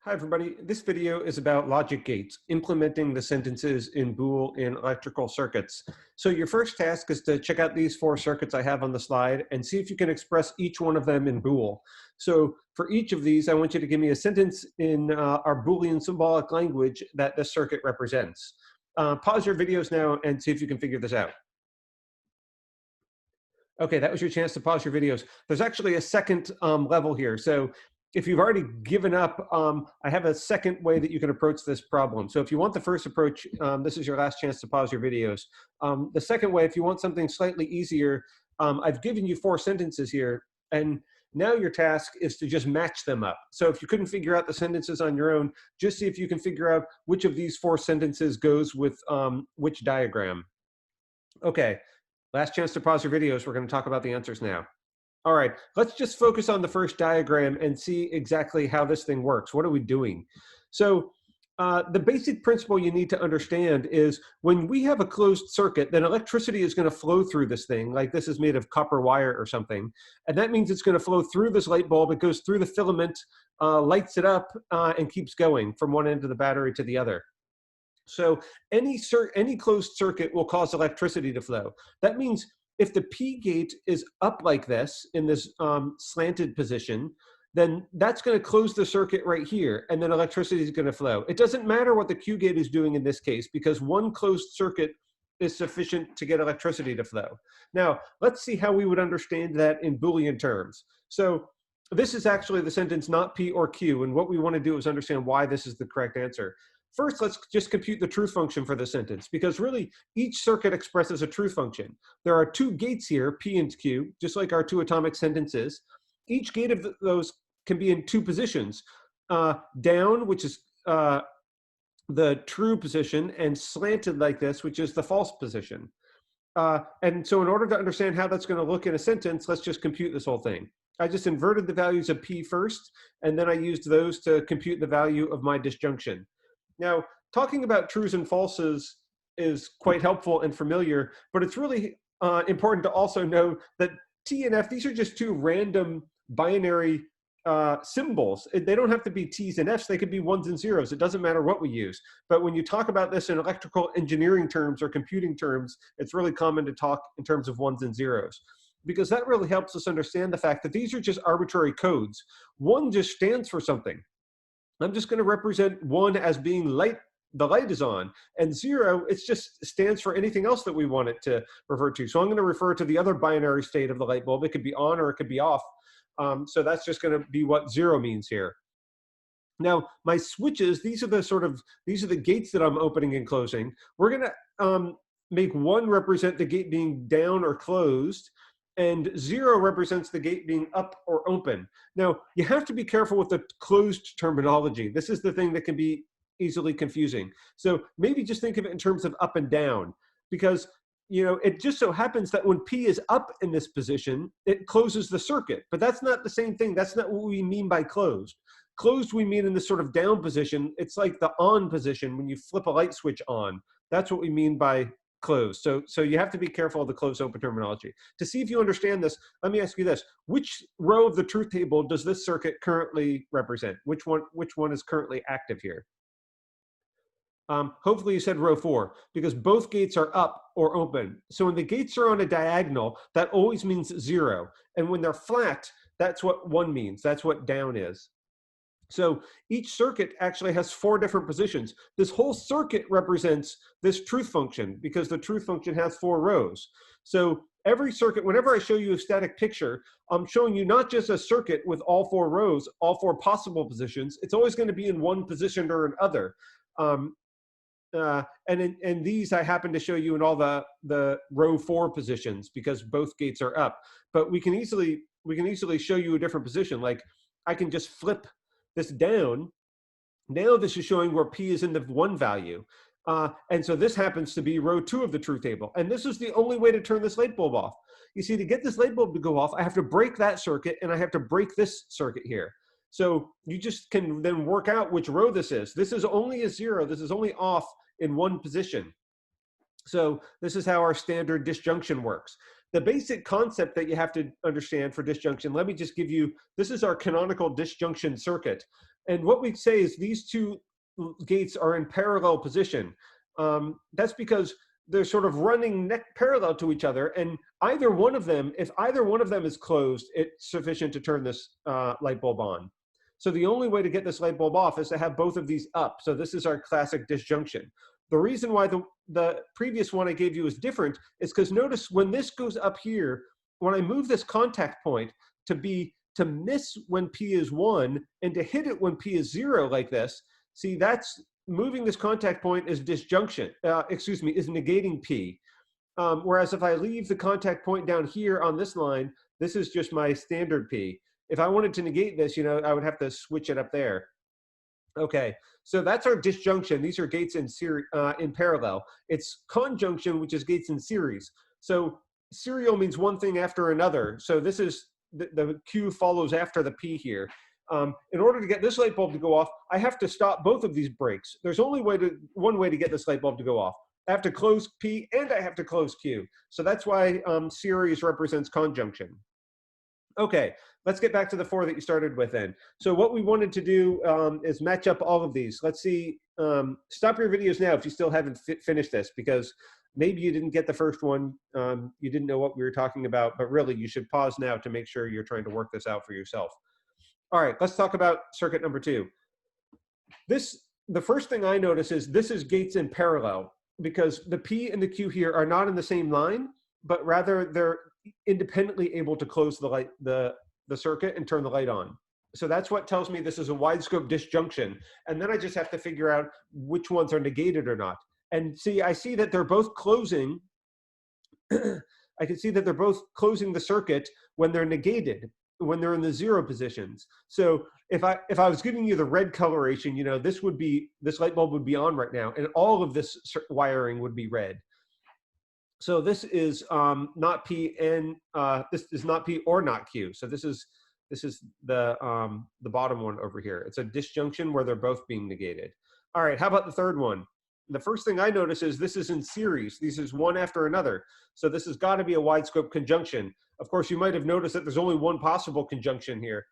Hi, everybody. This video is about logic gates, implementing the sentences in Boole in electrical circuits. So your first task is to check out these four circuits I have on the slide and see if you can express each one of them in Boole. So for each of these, I want you to give me a sentence in our Boolean symbolic language that this circuit represents. Pause your videos now and see if you can figure this out. Okay, that was your chance to pause your videos. There's actually a second level here. So if you've already given up, I have a second way that you can approach this problem. So if you want the first approach, this is your last chance to pause your videos. The second way, if you want something slightly easier, I've given you four sentences here, and now your task is to just match them up. So if you couldn't figure out the sentences on your own, just see if you can figure out which of these four sentences goes with which diagram. Okay, last chance to pause your videos. We're going to talk about the answers now. All right, let's just focus on the first diagram and see exactly how this thing works. What are we doing? So the basic principle you need to understand is when we have a closed circuit, then electricity is going to flow through this thing, like this is made of copper wire or something. And that means it's going to flow through this light bulb. It goes through the filament, lights it up, and keeps going from one end of the battery to the other. So any closed circuit will cause electricity to flow. That means if the P gate is up like this in this slanted position, then that's going to close the circuit right here, and then electricity is going to flow. It doesn't matter what the Q gate is doing in this case, because one closed circuit is sufficient to get electricity to flow. Now, let's see how we would understand that in Boolean terms. So this is actually the sentence not P or Q, and what we want to do is understand why this is the correct answer. First, let's just compute the truth function for the sentence, because really each circuit expresses a truth function. There are two gates here, P and Q, just like our two atomic sentences. Each gate of those can be in two positions, down, which is the true position, and slanted like this, which is the false position. And so in order to understand how that's going to look in a sentence, let's just compute this whole thing. I just inverted the values of P first, and then I used those to compute the value of my disjunction. Now, talking about trues and falses is quite helpful and familiar, but it's really important to also know that T and F, these are just two random binary symbols. They don't have to be T's and F's, they could be ones and zeros. It doesn't matter what we use. But when you talk about this in electrical engineering terms or computing terms, it's really common to talk in terms of ones and zeros, because that really helps us understand the fact that these are just arbitrary codes. One just stands for something. I'm just going to represent one as being light, the light is on, and zero, it just stands for anything else that we want it to refer to. So I'm going to refer to the other binary state of the light bulb. It could be on or it could be off. So that's just going to be what zero means here. Now, my switches, these are the gates that I'm opening and closing. We're going to make one represent the gate being down or closed, and zero represents the gate being up or open. Now, you have to be careful with the closed terminology. This is the thing that can be easily confusing. So maybe just think of it in terms of up and down, because it just so happens that when P is up in this position, it closes the circuit. But that's not the same thing. That's not what we mean by closed. Closed we mean in this sort of down position. It's like the on position when you flip a light switch on. That's what we mean by closed. So you have to be careful of the closed open terminology. To see if you understand this, let me ask you this. Which row of the truth table does this circuit currently represent? Which one is currently active here? Hopefully you said row 4, because both gates are up or open. So when the gates are on a diagonal, that always means 0. And when they're flat, that's what 1 means. That's what down is. So each circuit actually has 4 different positions. This whole circuit represents this truth function, because the truth function has 4 rows. So every circuit, whenever I show you a static picture, I'm showing you not just a circuit with all 4 rows, all 4 possible positions. It's always going to be in one position or another. And these I happen to show you in all the row 4 positions, because both gates are up. But we can easily show you a different position. Like I can just flip this down. Now this is showing where P is in the 1 value. And so this happens to be row 2 of the truth table. And this is the only way to turn this light bulb off. You see, to get this light bulb to go off, I have to break that circuit, and I have to break this circuit here. So you just can then work out which row this is. This is only a 0. This is only off in 1 position. So this is how our standard disjunction works. The basic concept that you have to understand for disjunction, let me just give you, this is our canonical disjunction circuit. And what we say is these two gates are in parallel position. That's because they're sort of running parallel to each other, and either one of them, if either one of them is closed, it's sufficient to turn this light bulb on. So the only way to get this light bulb off is to have both of these up. So this is our classic disjunction. The reason why the previous one I gave you is different is because notice when this goes up here, when I move this contact point to miss when P is 1 and to hit it when P is 0 like this, see, that's moving this contact point is disjunction, is negating P. Whereas if I leave the contact point down here on this line, this is just my standard P. If I wanted to negate this, you know, I would have to switch it up there. Okay, so that's our disjunction. These are gates in parallel. It's conjunction, which is gates in series. So serial means one thing after another. So this is the Q follows after the P here. In order to get this light bulb to go off, I have to stop both of these breaks. There's only one way to get this light bulb to go off. I have to close P and I have to close Q. So that's why series represents conjunction. Okay, let's get back to the 4 that you started with then. So what we wanted to do is match up all of these. Let's see, stop your videos now if you still haven't finished this, because maybe you didn't get the first one, you didn't know what we were talking about, but really you should pause now to make sure you're trying to work this out for yourself. All right, let's talk about circuit number 2. The first thing I notice is this is gates in parallel, because the P and the Q here are not in the same line, but rather they're independently able to close the circuit and turn the light on. So that's what tells me this is a wide scope disjunction. And then I just have to figure out which ones are negated or not. And see, I see that they're both closing. I can see that they're both closing the circuit when they're negated, when they're in the 0 positions. So if I was giving you the red coloration, you know, this light bulb would be on right now, and all of this wiring would be red. So this is not P and this is not P or not Q. So this is the bottom one over here. It's a disjunction where they're both being negated. All right, how about the third one? The first thing I notice is this is in series. These is one after another. So this has got to be a wide scope conjunction. Of course, you might have noticed that there's only one possible conjunction here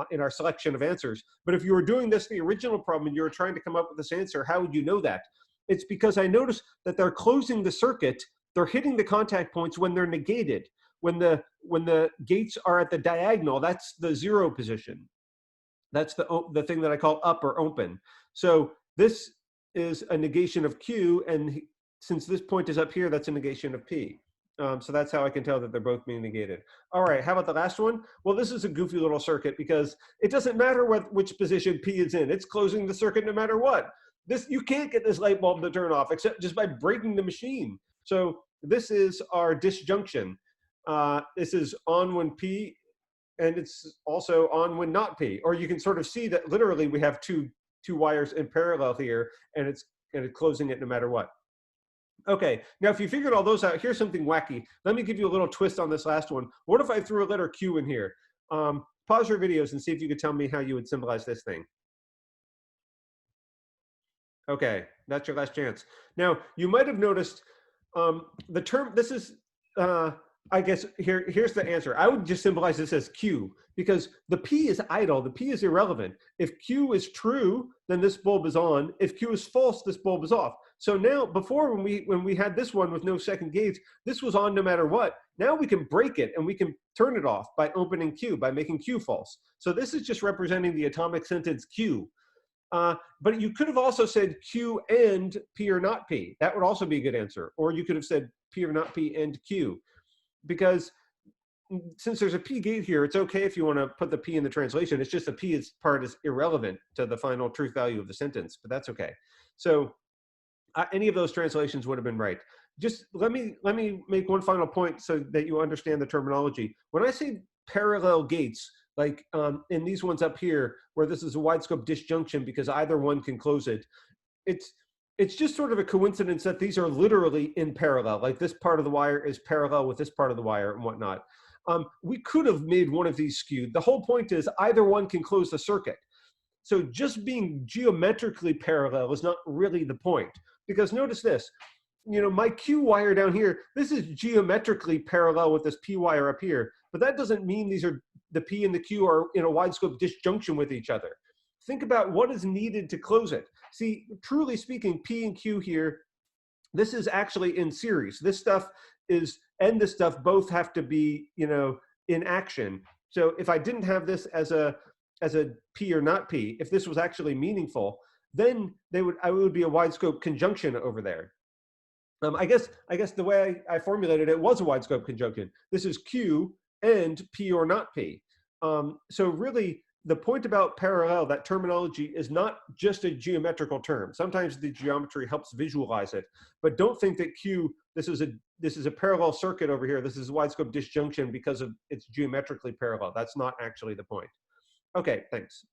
in our selection of answers. But if you were doing this, the original problem, and you were trying to come up with this answer, how would you know that? It's because I noticed that they're closing the circuit. They're hitting the contact points when they're negated. When the gates are at the diagonal, that's the 0 position. That's the thing that I call up or open. So this is a negation of Q, and since this point is up here, that's a negation of P. So that's how I can tell that they're both being negated. All right, how about the last one? Well, this is a goofy little circuit because it doesn't matter which position P is in. It's closing the circuit no matter what. You can't get this light bulb to turn off except just by breaking the machine. So this is our disjunction. This is on when P, and it's also on when not P. Or you can sort of see that literally we have two wires in parallel here, and it's closing it no matter what. Okay, now if you figured all those out, here's something wacky. Let me give you a little twist on this last one. What if I threw a letter Q in here? Pause your videos and see if you could tell me how you would symbolize this thing. Okay, that's your last chance. Now, you might have noticed the term, this is, I guess, here's the answer. I would just symbolize this as Q, because the P is idle, the P is irrelevant. If Q is true, then this bulb is on. If Q is false, this bulb is off. So now, before when we had this one with no second gates, this was on no matter what. Now we can break it and we can turn it off by opening Q, by making Q false. So this is just representing the atomic sentence Q. But you could have also said Q and P or not P. That would also be a good answer. Or you could have said P or not P and Q. Because since there's a P gate here, it's okay if you want to put the P in the translation. It's just the P part is irrelevant to the final truth value of the sentence, but that's okay. So any of those translations would have been right. Just let me make one final point so that you understand the terminology. When I say parallel gates, like in these ones up here, where this is a wide scope disjunction because either one can close it, it's just sort of a coincidence that these are literally in parallel. Like this part of the wire is parallel with this part of the wire and whatnot. We could have made one of these skewed. The whole point is either one can close the circuit. So just being geometrically parallel is not really the point. Because notice this, you know, my Q wire down here, this is geometrically parallel with this P wire up here, but that doesn't mean the P and the Q are in a wide scope disjunction with each other. think about what is needed to close it. See, truly speaking, P and Q here, this is actually in series. This stuff is, and this stuff both have to be, you know, in action. So if I didn't have this as a P or not P, if this was actually meaningful, then I would be a wide scope conjunction over there. I guess the way I formulated it was a wide scope conjunction. This is Q and P or not P. So really, the point about parallel, that terminology is not just a geometrical term. Sometimes the geometry helps visualize it, but don't think that Q, this is a parallel circuit over here. This is a wide scope disjunction because of it's geometrically parallel. That's not actually the point. Okay, thanks.